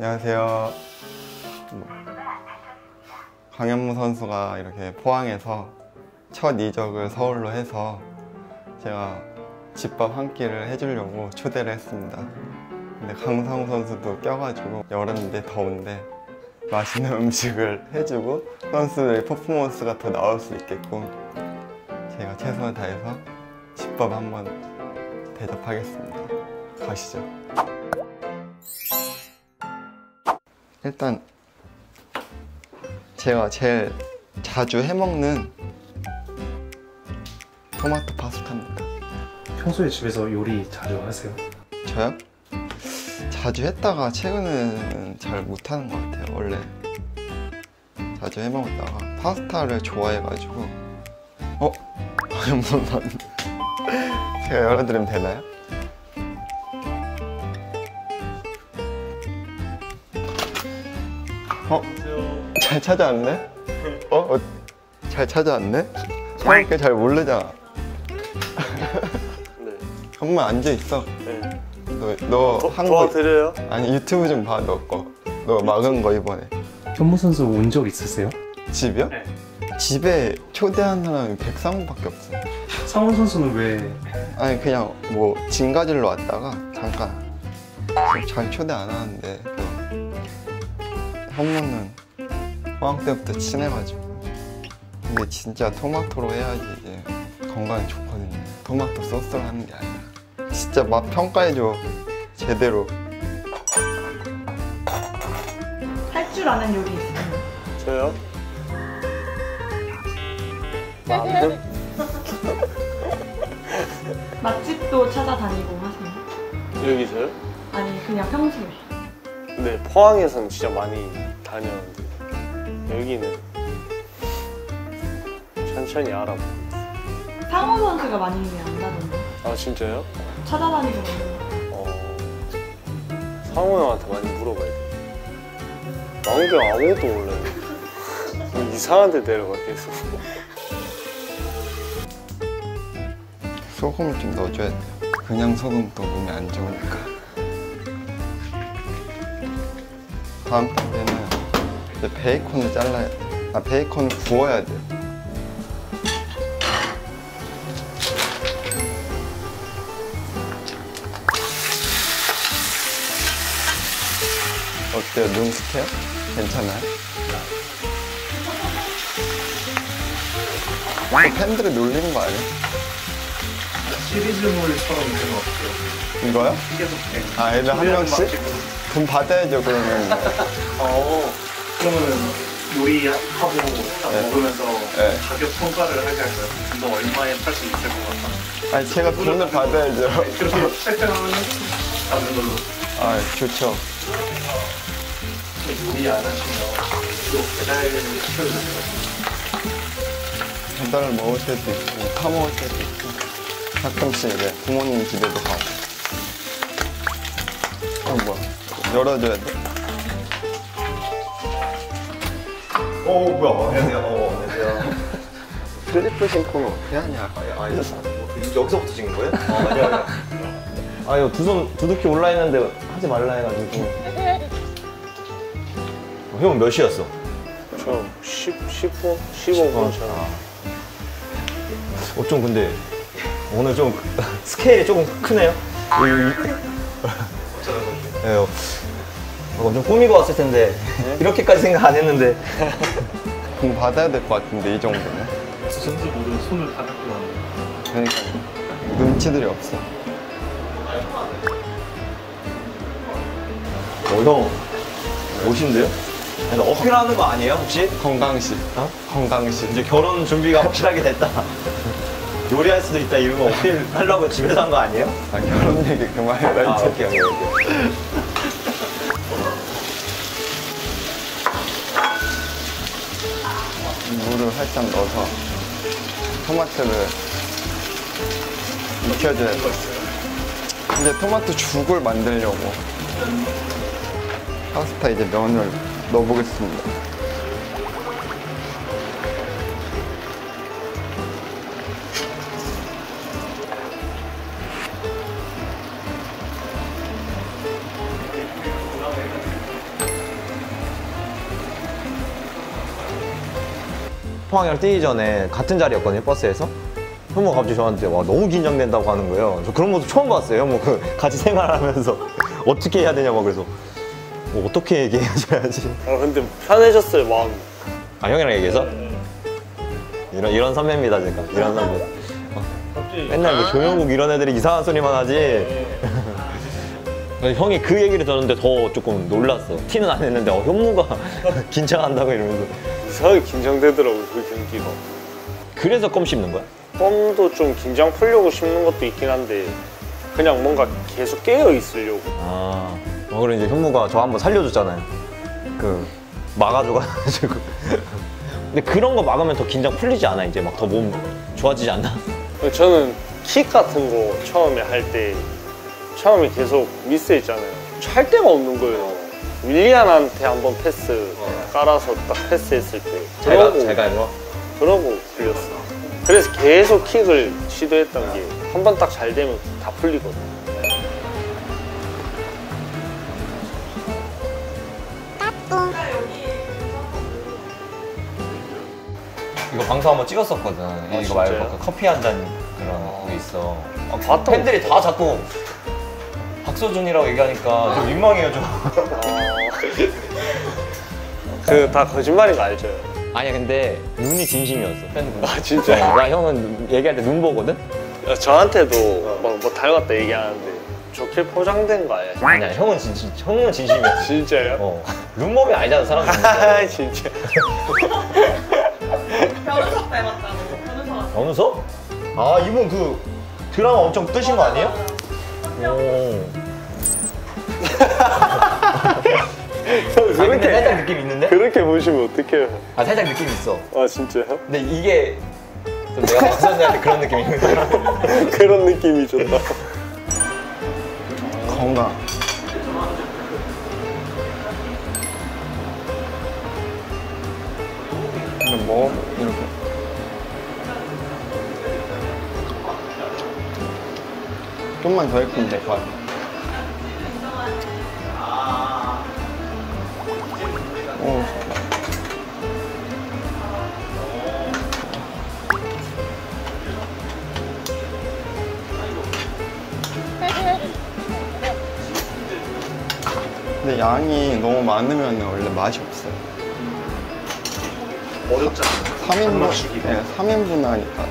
안녕하세요. 강현무 선수가 이렇게 포항에서 첫 이적을 서울로 해서 제가 집밥 한 끼를 해주려고 초대를 했습니다. 근데 강상우 선수도 껴가지고 여름인데 더운데 맛있는 음식을 해주고 선수들의 퍼포먼스가 더 나올 수 있게끔 제가 최선을 다해서 집밥 한번 대접하겠습니다. 가시죠. 일단 제가 제일 자주 해먹는 토마토 파스타입니다. 평소에 집에서 요리 자주 하세요? 저요? 자주 했다가 최근에는 잘 못하는 것 같아요. 원래 자주 해먹었다가 파스타를 좋아해가지고 한번 제가 열어드리면 되나요? 잘 찾아왔네? 잘 찾아왔네? 처음에 잘 모르잖아. 네. 한번 앉아있어. 네. 너 한 거 도와드려요? 아니 유튜브 좀 봐. 너 거. 너 막은 거 이번에. 현무 선수 온 적 있으세요? 집이요? 네. 집에 초대한 사람이 백상훈밖에 없어. 상훈 선수는 왜? 아니 그냥 뭐 짐 가지러 왔다가 잠깐 잘 초대 안 하는데 현무는 포항 때부터 친해가지고. 근데 진짜 토마토로 해야지 이제 건강에 좋거든요. 토마토 소스를 하는 게 아니라 진짜 맛 평가해줘 제대로. 할 줄 아는 요리 있어요? 저요? 라면? 맛집도 찾아다니고 하세요? 여기서요? 아니 그냥 평소에. 네, 포항에서는 진짜 많이 다녔는데 여기는 천천히 알아보고. 상호 선수가 많이 안다던데. 아 진짜요? 찾아다니고 있는 상호 형한테 많이 물어봐야 돼. 망대 아무것도 몰라요. 이상한 데 데려가 계속. 소금을 좀 넣어줘야 돼요. 그냥 소금 또 몸에 안 좋으니까. 다음 단계는 이제 베이컨을 잘라야 돼. 베이컨을 구워야 돼요. 어때요? 능숙해요? 괜찮아요? 팬들을 놀리는 거 아니야? 시리즈물처럼 되는 것 같아요. 이거요? 계속 애들 한 명씩? 돈 받아야죠 그러면. 그러면은 요리하고 먹으면서 네. 가격 평가를 하게 할까요? 이거 얼마에 팔 수 있을 것 같다? 아니 제가 돈을 받아야죠. 그렇게 설정하면 받는 걸로. 좋죠. 요리 안 하시면 또 배달 시켜주세요. 배달을 먹을 때도 있고 사 먹을 때도 있고 가끔씩 이제 부모님 집에도 가고. 뭐야? 열어줘야 돼? 뭐야. 안녕하세요. 안녕하세요. 슬리퍼 신고는 어떻게 하냐? 여기서부터 찍는 거예요? 아니요. 아유, 두 손 두둑히 올라 있는데 하지 말라 해가지고. 형은 몇 시였어? 저 10분? 15분 전. 좀 근데 오늘 좀 스케일이 조금 크네요. 네, 좀 꾸미고 왔을 텐데 이렇게까지 생각 안 했는데. 돈 받아야 될 것 같은데 이 정도면. 선수 모두 손을 다 닦고 왔는데. 그러니까 눈치들이 없어. 형 멋인데요? 어필하는 거 아니에요 혹시? 건강식. 건강식. 이제 결혼 준비가 확실하게 됐다. 요리할 수도 있다 이런 거 어필하려고 집에서 한 거 아니에요? 결혼 얘기 그만해라 이제. 오케이. 물을 살짝 넣어서 토마토를 익혀줘야 돼. 이제 토마토 죽을 만들려고 파스타 이제 면을 넣어보겠습니다. 포항이랑 뛰기 전에 같은 자리였거든요, 버스에서. 현무가 갑자기 저한테 와 너무 긴장된다고 하는 거예요. 저 그런 모습 처음 봤어요. 현무 같이 생활하면서 어떻게 해야 되냐고. 그래서 뭐 어떻게 얘기해줘야지. 아 근데 편해졌어요 마음이. 아 형이랑 얘기해서? 이런 선배입니다 제가. 이런 선배. 맨날 뭐 조영국 이런 애들이 이상한 소리만 하지. 형이 그 얘기를 들었는데 더 조금 놀랐어. 티는 안 했는데 현무가 긴장한다고 이러면서. 이상하게 긴장되더라고요 그 경기가. 그래서 껌 씹는 거야? 껌도 좀 긴장 풀려고 씹는 것도 있긴 한데 그냥 뭔가 계속 깨어 있으려고. 아, 그래 이제 현무가 저 한번 살려줬잖아요. 그 막아줘가지고. 근데 그런 거 막으면 더 긴장 풀리지 않아? 이제 막 더 몸 좋아지지 않나? 저는 킥 같은 거 처음에 할 때 처음에 계속 미스했잖아요. 찰 데가 없는 거예요. 윌리안한테 한번 패스 깔아서 딱 패스했을 때 제가 이거? 그러고 풀렸어. 그래서 계속 킥을 시도했던 게 한 번 딱 잘 되면 다 풀리거든. 이거 방송 한번 찍었었거든. 이거 진짜요? 말고 그 커피 한 잔 그런 게 있어. 봤던 팬들이 다 자꾸 박서준이라고 얘기하니까 좀 민망해요 좀. 그 다 거짓말인 거 알죠? 아니야 근데 눈이 진심이었어 팬분. 아 진짜요? 나 형은 얘기할 때 눈 보거든? 저한테도 뭐 닮았다 얘기하는데 좋게 포장된 거 아니야? 아니야 형은 진심이었어. 진짜요? 룸몸이 아니잖아 사람들. 아 진짜. 변우석 닮았다고. 변우석. 변우석? 아 이분 그 드라마 엄청 뜨신 거 아니에요? 오. 그렇게 살짝 느낌 있는데? 그렇게 보시면 어떡해요? 아 살짝 느낌 있어. 아 진짜요? 근데 이게 좀 내가 박선재한테 그런 느낌이 있는데. 그런 느낌이 좋다. 건강. 근데 뭐 이렇게 좀만 더 했으면 될 것 같아. 오, 근데 양이 너무 많으면 원래 맛이 없어요. 어렵잖아. 3인분, 네, 3인분 하니까.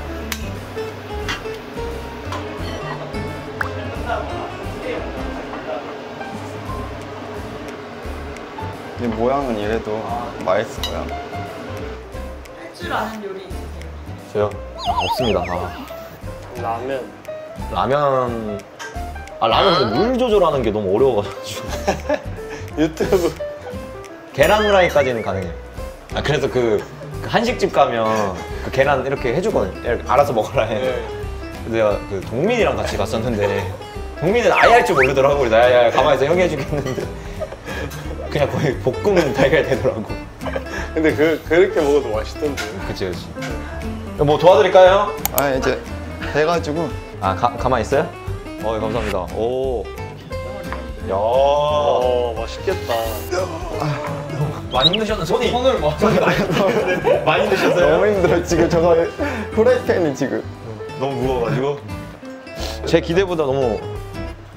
이 모양은 이래도 맛있을 거야. 할 줄 아는 요리 있으세요? 저요? 없습니다. 라면. 라면. 라면 근데 물 조절하는 게 너무 어려워가지고. 유튜브. 계란 후라이까지는 가능해요. 그래서 그 한식집 가면 그 계란 이렇게 해주거든요. 이렇게 알아서 먹어라 해. 네. 근데 내가 그 동민이랑 같이 갔었는데 동민은 아예 할 줄 모르더라고. 그래서 야 가만히 있어 형이 해주겠는데 그냥 거의 볶음 달걀 되더라고. 근데 그렇게 먹어도 맛있던데. 그치. 뭐 도와드릴까요? 아, 이제 돼가지고. 가만히 있어요? 감사합니다. 오. 야. 맛있겠다. 많이 힘드셨나? 손이 많이 힘드셨어요? 너무 힘들어, 지금 저거 후라이팬이 지금. 너무 무거워가지고 제 기대보다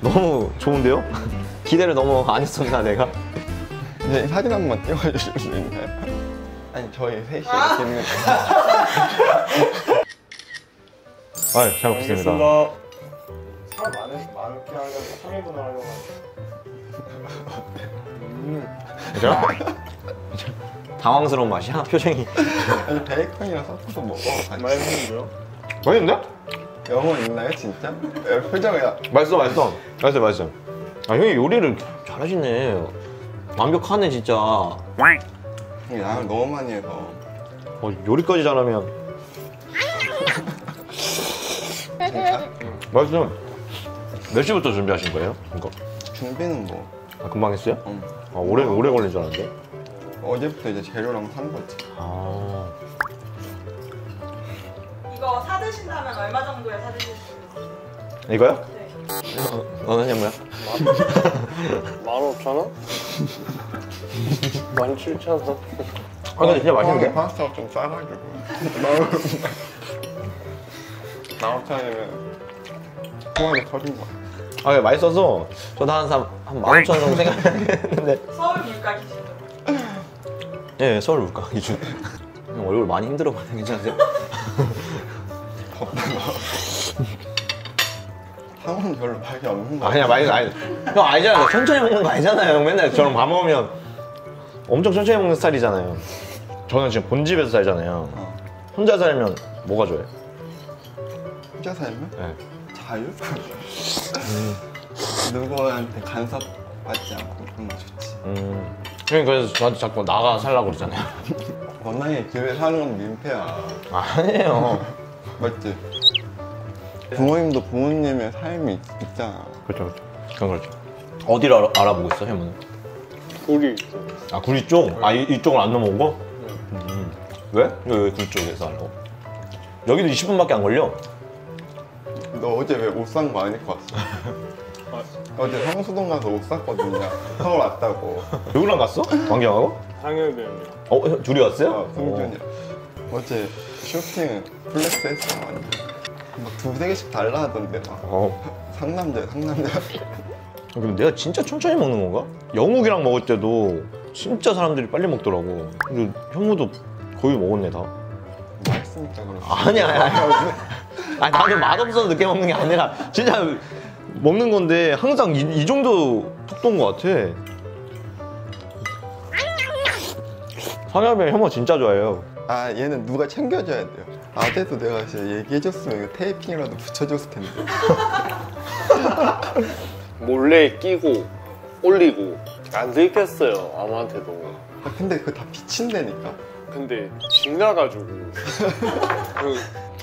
너무 좋은데요? 기대를 너무 안 했었나 내가? 이제 사진 한번 띄워주실 수 있나요? 아니, 저희 셋이 이렇게 있는 잘 먹겠습니다. 사람 많게 하려고 3인분을 하려고 괜찮아? 당황스러운 맛이야? 표정이. 아니, 베이컨이랑 섞어서 먹어. 맛있는데요? 맛있는데? 영혼 있나요, 진짜? 야, 표정이야. 맛있어. 형이 요리를 잘하시네. 완벽하네 진짜. 양을 너무 많이 해서. 요리까지 잘하면 진짜? 맛있어. 몇 시부터 준비하신 거예요? 이거? 준비는 뭐. 금방 했어요? 응. 오래 걸린 줄 알았는데. 어제부터 이제 재료랑 산 거지. 이거 사드신다면 얼마 정도에 사드실 수 있어요? 이거요? 네. 너는 뭐야? 15,000원? 17,000원? 아 근데 진짜 맛있는데? 파스타가 좀 싸가지고 나우창이면 통화에 터진 거야. 아 맛있어서 저도 한 15,000원 정도 생각했는데 서울 물가 기준으로. 예 서울 물가 기준. 형 얼굴 많이 힘들어 보이는 괜찮으세요? 상호는 별로 맛이 없는 거 아니야 많이 아니 형 알잖아요. 천천히 먹는 거 아니잖아요. 형 맨날 저랑 밥 먹으면 엄청 천천히 먹는 스타일이잖아요. 저는 지금 본집에서 살잖아요. 혼자 살면 뭐가 좋아요? 혼자 살면? 네. 자유? 누구한테 간섭받지 않고 그런 거 좋지. 형님 그래서 저한테 자꾸 나가 살라고 그러잖아요. 워낙에 집에 사는 건 민폐야. 아니에요. 맞지? 부모님도 부모님의 삶이 있잖아. 그렇죠 그렇죠. 그건 그렇죠. 어디를 알아보고 있어 형은? 우리 아 구리 쪽? 아 이쪽을 안 넘어오고? 왜? 왜 구리 쪽에서 하려고? 여기도 20분밖에 안 걸려. 너 어제 왜 옷 산 거 안 입고 왔어? 어제 성수동 가서 옷 샀거든요. 서울 왔다고. 누구랑 갔어? 광경하고? 상혁이 형이랑. 어? 둘이 왔어요? 승준이. 어제 쇼핑 플렉스 했어. 완전. 막 두세 개씩 달라 하던데 막. 상남자야 상남자. 근데 내가 진짜 천천히 먹는 건가? 영욱이랑 먹을 때도 진짜 사람들이 빨리 먹더라고. 근데 현무도 거의 먹었네 다. 맛있으니까 그렇지. 아니야. 아니 나도 맛없어서 늦게 먹는 게 아니라 진짜 먹는 건데 항상 이 정도 톡도인 것 같아. 상엽이 현무 진짜 좋아해요. 아 얘는 누가 챙겨줘야 돼요. 아재도 내가 진짜 얘기해줬으면 이거 테이핑이라도 붙여줬을 텐데. 몰래 끼고 올리고 안 들켰어요 아무한테도. 아, 근데 그거 다 비친다니까. 근데 지나가지고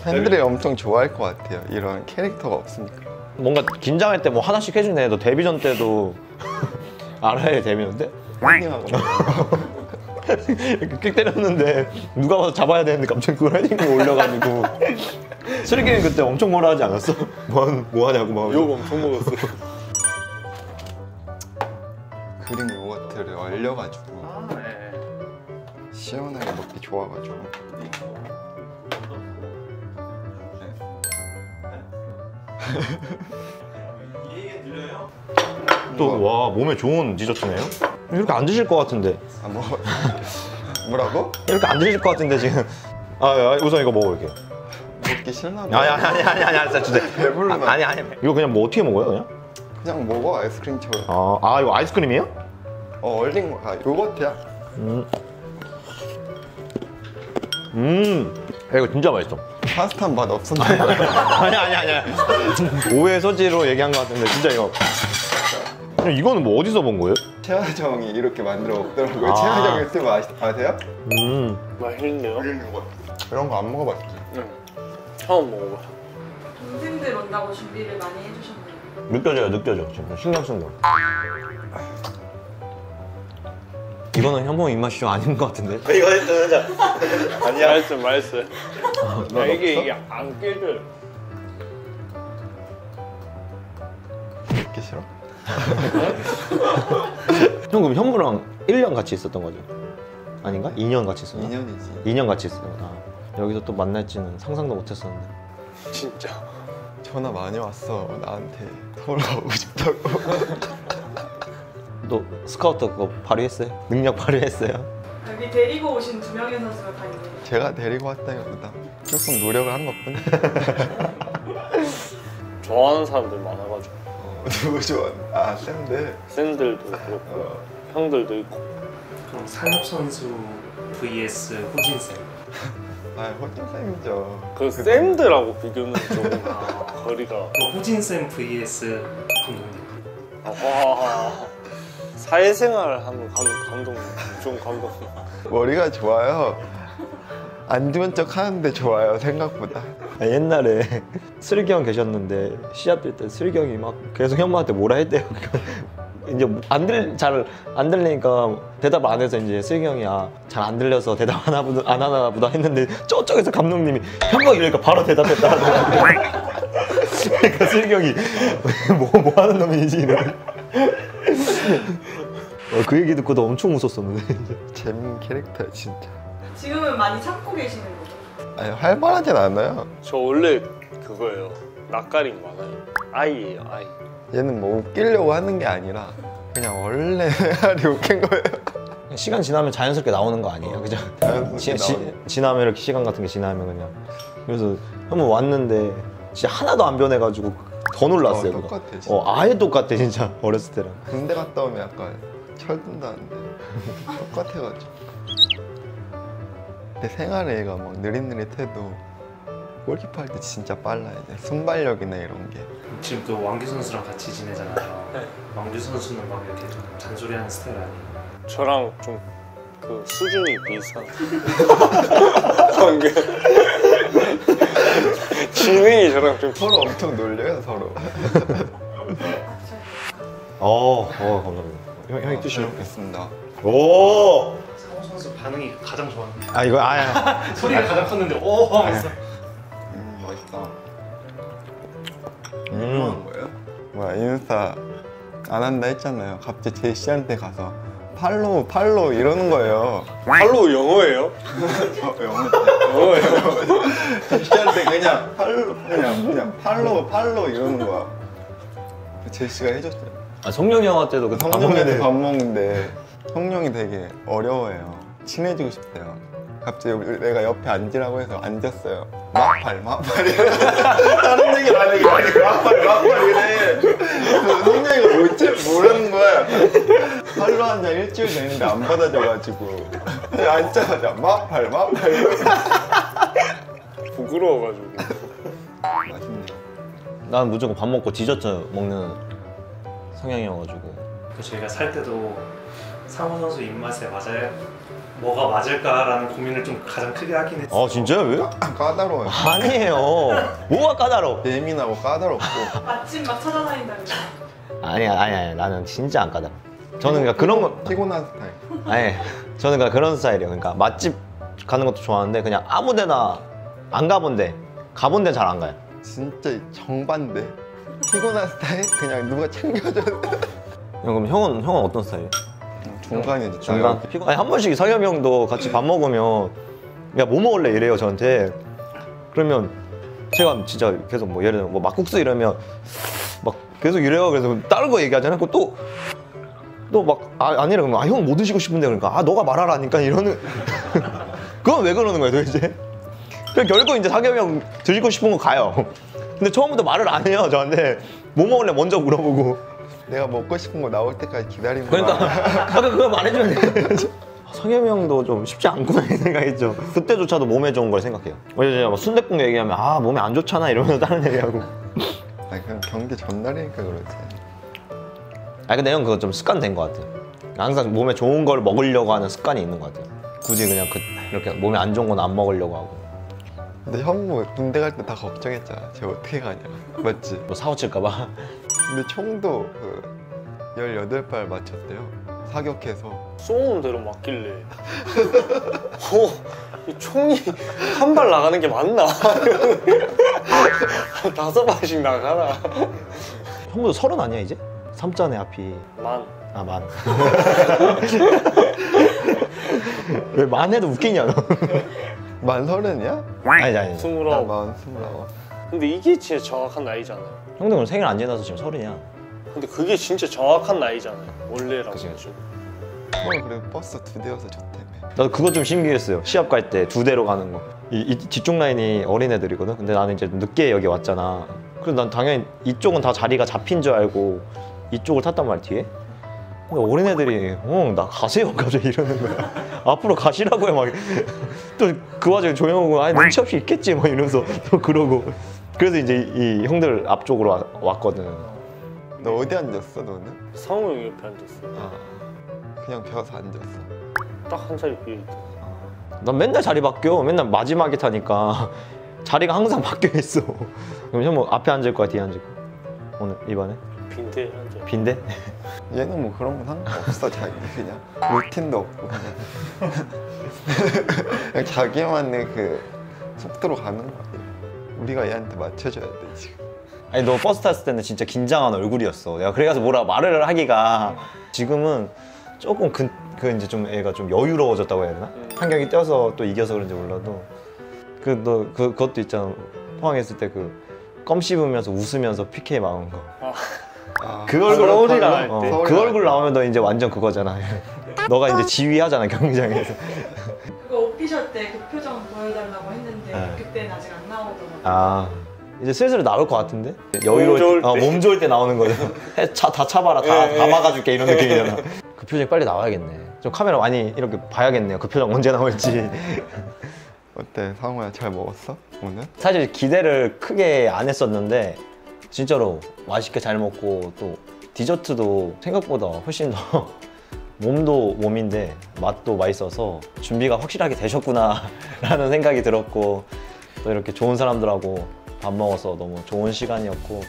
팬들이 엄청 좋아할 것 같아요. 이런 캐릭터가 없으니까. 뭔가 긴장할 때 뭐 하나씩 해주네. 너 데뷔전 때도 알아요 데뷔전 때? 헤딩하고 이렇게 킥 때렸는데 누가 와서 잡아야 되는데 갑자기 그걸 헤딩으로 올려가지고 슬기는 그때 엄청 뭐라 하지 않았어? 뭐 하냐고 막 욕 엄청 먹었어요. 그릭 요거트를 얼려가지고 네. 시원하게 먹기 좋아가지고. 또 와 몸에 좋은 디저트네요? 이렇게 안 드실 것 같은데 아 뭐 뭐라고? 이렇게 안 드실 것 같은데 지금 우선 이거 먹어볼게요. 먹기 싫나 봐. 아니 진짜 주세요. 배부르다. 아니 이거 그냥 뭐 어떻게 먹어요 그냥? 그냥 먹어 아이스크림처럼. 아 이거 아이스크림이에요? 얼린 거. 아 요거트야. 야, 이거 진짜 맛있어. 파스타 맛 없었나? 아니야. 오해 소지로 얘기한 것 같은데 진짜 이거. 이거는 뭐 어디서 본 거예요? 최하정이 이렇게 만들어 먹더라고요. 아. 최하정 유튜브 아세요? 맛있네요. 이런 거 안 먹어봤지? 응. 처음 먹어봐. 동생들 온다고 준비를 많이 해주셨네요. 느껴져. 지금 신경 쓴 거. 이거는 현봉 입맛이 좀 아닌 것 같은데? 이거 진짜 아니야. 맛있어요. 이게 안 깨져요. 먹기 싫어? 형 그럼 현무랑 1년 같이 있었던 거죠? 아닌가? 2년 같이 있었나? 2년이지. 2년 같이 있었던 거다. 여기서 또 만날지는 상상도 못했었는데. 진짜. 전화 많이 왔어. 나한테 서울 가고 싶다고. 또 스카우트 그거 발휘했어요? 능력 발휘했어요? 여기 데리고 오신 2명의 선수가 다 있네요. 제가 데리고 왔다기보다 조금 노력을 한 것뿐. 좋아하는 사람들 많아가지고. 누구 좋아? 아 쌤들. 쌤들도 그렇고 형들도 있고. 그럼 상엽 선수 vs 호진 쌤. 아 호진 쌤이죠. 그 쌤들하고 비교는 좀 거리가. 또 호진 쌤 vs 감독님. 와. 사회생활 하는 감독님, 좀 감독님. 머리가 좋아요. 안 좋은 척 하는데 좋아요 생각보다. 옛날에 슬기 형 계셨는데 시합 뛸 때 슬기 형이 막 계속 현무한테 뭐라 했대요. 이제 잘 안 들리니까 대답을 안 해서 이제 슬기 형이 잘 안 들려서 대답 안 하나 보다 했는데 저쪽에서 감독님이 현무 이러니까 바로 대답했다 하더라고요. 그러니까 슬기 형이 뭐 하는 놈이지 이러고. 그 얘기 듣고도 엄청 웃었었는데. 재밌는 캐릭터야 진짜. 지금은 많이 참고 계시는 거죠? 아니 활발하진 않아요. 저 원래 그거예요. 낯가림 많아요. 아이예요, 아이. 얘는 뭐 웃기려고 하는 게 아니라 그냥 원래 메아리 웃긴 거예요. 시간 지나면 자연스럽게 나오는 거 아니에요, 그죠? 지나면 이렇게 시간 같은 게 지나면 그냥. 그래서 한번 왔는데 진짜 하나도 안 변해가지고 더 놀랐어요. 그거. 똑같아 진짜. 아예 똑같아 진짜 어렸을 때랑. 군대 갔다 오면 약간 철든다는데 똑같아가지고. 근데 생활에 얘가 막 느릿느릿해도 골키퍼 할 때 진짜 빨라. 이제 순발력이나 이런 게. 지금 또 왕규 선수랑 같이 지내잖아요. 네. 왕규 선수는 막 이렇게 좀 잔소리하는 스타일 아니에요? 저랑 좀 그 수준이 비슷한. 방금 지능이 저랑 좀 서로 엄청 놀려요 서로. 감사합니다. 형이 잘 먹겠습니다. 오. 상호 선수 반응이 가장 좋았는데 아 이거 아야. 소리가 가장 컸는데 오 하면서 맛있다. 음. 뭐한 거예요? 뭐야 인스타 안 한다 했잖아요. 갑자기 제시한테 가서 팔로우 이러는 거예요. 팔로우 영어예요? 영어예요. 제시한테 그냥 팔로우 이러는 거야. 제시가 해줬어요. 아 성룡이 형한테도 그 성룡이한테 밥 먹는데 성룡이 되게 어려워해요. 친해지고 싶대요. 갑자기 내가 옆에 앉으라고 해서 앉았어요. 마팔 이래. 다른 얘기를 안 해. 마팔 이래. 성룡이가 모르는 거야. 팔로 한 지 일주일 됐는데 안 받아줘가지고 앉자마자 마팔 이러면서. 부끄러워가지고. 맛있네요. 난 무조건 밥 먹고 디저트 먹는 성향이어가지고. 저희가 살 때도 상호 선수 입맛에 뭐가 맞을까라는 고민을 좀 가장 크게 하긴 했어요. 진짜요? 왜? 까다로워요. 아니에요. 뭐가 까다로워? 예민하고 까다롭고. 맛집 막 찾아다닌다고. 아니야. 나는 진짜 안 까다로워. 저는 그러니까 그런 거. 피곤한 스타일. 아니, 저는 그러니까 그런 스타일이에요. 그러니까 맛집 가는 것도 좋아하는데 그냥 아무데나 안 가본 데 가본 데는 잘 안 가요. 진짜 정반대. 피곤한 스타일? 그냥 누가 챙겨줘야 돼. 그럼 형은 어떤 스타일이에요? 중간이지. 중간? 아니 한 번씩 상엽이 형도 같이 밥 먹으면 야 뭐 먹을래 이래요 저한테. 그러면 제가 진짜 계속 뭐 예를 들면 뭐 막국수 이러면 막 계속 이래요. 그래서 다른 거 얘기하잖아요. 또 막 아니라 그러면 형 뭐 드시고 싶은데 그러니까 너가 말하라니까 이러는. 그건 왜 그러는 거예요 도대체? 결국 이제 상엽이 형 드시고 싶은 거 가요. 근데 처음부터 말을 안 해요 저한테. 뭐 먹을래 먼저 물어보고. 내가 먹고 싶은 거 나올 때까지 기다리는 거야. 그러니까 아까 그거 말해주면 돼. 성엽이 형도 좀 쉽지 않구나 이 생각했죠. 그때조차도 몸에 좋은 걸 생각해요. 어제 제가 막 순댓국 얘기하면 몸에 안 좋잖아 이러면서 다른 얘기하고. 아니 그냥 경기 전날이니까 그렇지. 근데 형 그거 좀 습관 된 것 같아요. 항상 몸에 좋은 걸 먹으려고 하는 습관이 있는 것 같아요. 굳이 그냥 이렇게 몸에 안 좋은 건 안 먹으려고 하고. 근데 현무 군대 갈 때 다 걱정했잖아. 쟤 어떻게 가냐. 맞지? 뭐 사고 칠까 봐. 근데 총도 18발 맞췄대요. 사격해서. 쏘는 대로 맞길래 이 총이 한 발 나가는 게 맞나? 5발씩 나가나? 형도 30 아니야 이제? 3자네 앞이. 만. 만. 왜 만해도 웃기냐 너. 만 30이야? 아니. 29. 만 29. 근데 이게 진짜 정확한 나이잖아요. 형도 그럼 생일 안 지나서 지금 30이야. 근데 그게 진짜 정확한 나이잖아요. 원래라고. 그치. 그래도 버스 2대여서 좋다며. 나도 그거 좀 신기했어요. 시합 갈 때 2대로 가는 거. 이 뒤쪽 라인이 어린애들이거든. 근데 나는 이제 늦게 여기 왔잖아. 그래서 난 당연히 이쪽은 다 자리가 잡힌 줄 알고 이쪽을 탔단 말이야 뒤에. 근데 어린애들이 나 가세요 갑자기 이러는 거야. 앞으로 가시라고요 막. 또 그 와중에 조용하고 눈치 없이 있겠지 막 이러면서 또 그러고. 그래서 이제 이 형들 앞쪽으로 왔거든. 너 어디 앉았어 너는? 상호 형 옆에 앉았어. 그냥 벼서 앉았어. 딱 한 자리 비어 있다. 난 맨날 자리 바뀌어. 맨날 마지막에 타니까 자리가 항상 바뀌어 있어. 그럼 형 뭐 앞에 앉을 거야 뒤에 앉을 거야? 오늘 이번에? 빈대 앉아. 빈대? 얘는 뭐 그런 건 상관없어. 자기 그냥 루틴도 없고 그냥 자기만의 그 속도로 가는 거야. 우리가 얘한테 맞춰줘야 돼 지금. 아니 너 버스 탔을 때는 진짜 긴장한 얼굴이었어. 내가 그래가지고 말을 하기가. 지금은 조금 그 이제 좀 애가 좀 여유로워졌다고 해야 되나? 한 경기 뛰어서 또 이겨서 그런지 몰라도 그것도 있잖아. 포항했을 때 그 껌 씹으면서 웃으면서 PK 막은 거. 그 얼굴 서울이랑 할 때. 그 얼굴 나오면 너 이제 완전 그거잖아. 너가 이제 지휘하잖아 경기장에서. 그거 오피셜 때 그 표정 보여달라고 했는데 네. 그때는 아직 안 나오더라고요. 아 이제 슬슬 나올 것 같은데? 좋을 때. 몸 좋을 때 나오는 거죠. 다 차봐라, 다 막아줄게 이런 느낌이잖아. 그 표정이 빨리 나와야겠네. 좀 카메라 많이 이렇게 봐야겠네요. 그 표정 언제 나올지. 어때 상호야, 잘 먹었어 오늘? 사실 기대를 크게 안 했었는데 진짜로 맛있게 잘 먹고 또 디저트도 생각보다 훨씬 더 몸도 몸인데 맛도 맛있어서 준비가 확실하게 되셨구나 라는 생각이 들었고 또 이렇게 좋은 사람들하고 밥 먹어서 너무 좋은 시간이었고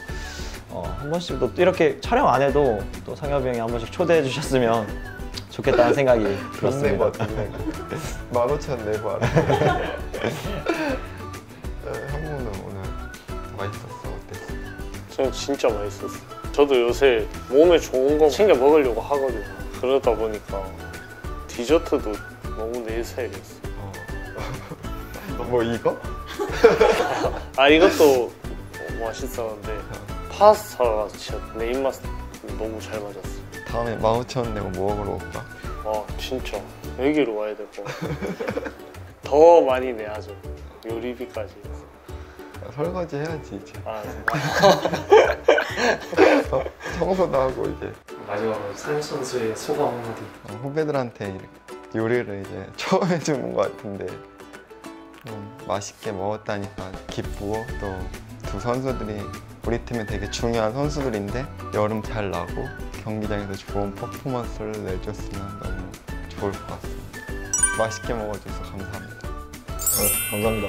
한 번씩 또 이렇게 촬영 안 해도 또 상엽이 형이 한 번씩 초대해 주셨으면 좋겠다는 생각이 들었습니다. 돈 내고 15,000 내고 알아. 형무는 오늘 맛있었어? 어땠어? 저는 진짜 맛있었어요. 저도 요새 몸에 좋은 거 챙겨 먹으려고 하거든요. 그러다 보니까 디저트도 너무 내 스타일이었어. 뭐 이거? 아 이것도 맛있었는데 파스타가 진짜 내 입맛 너무 잘 맞았어. 다음에 15,000 내고 뭐 먹으러 올까? 아 진짜 여기로 와야 될 것 같아. 더 많이 내야죠. 요리비까지. 설거지 해야지 이제. 아 청소도 하고 이제 마지막으로 상엽 선수의 소감 한마디. 후배들한테 이렇게 요리를 이제 처음 해주는 것 같은데 맛있게 먹었다니까 기쁘고 또 두 선수들이 우리 팀에 되게 중요한 선수들인데 여름 잘 나고 경기장에서 좋은 퍼포먼스를 내줬으면 너무 좋을 것 같습니다. 맛있게 먹어줘서 감사합니다. 감사합니다.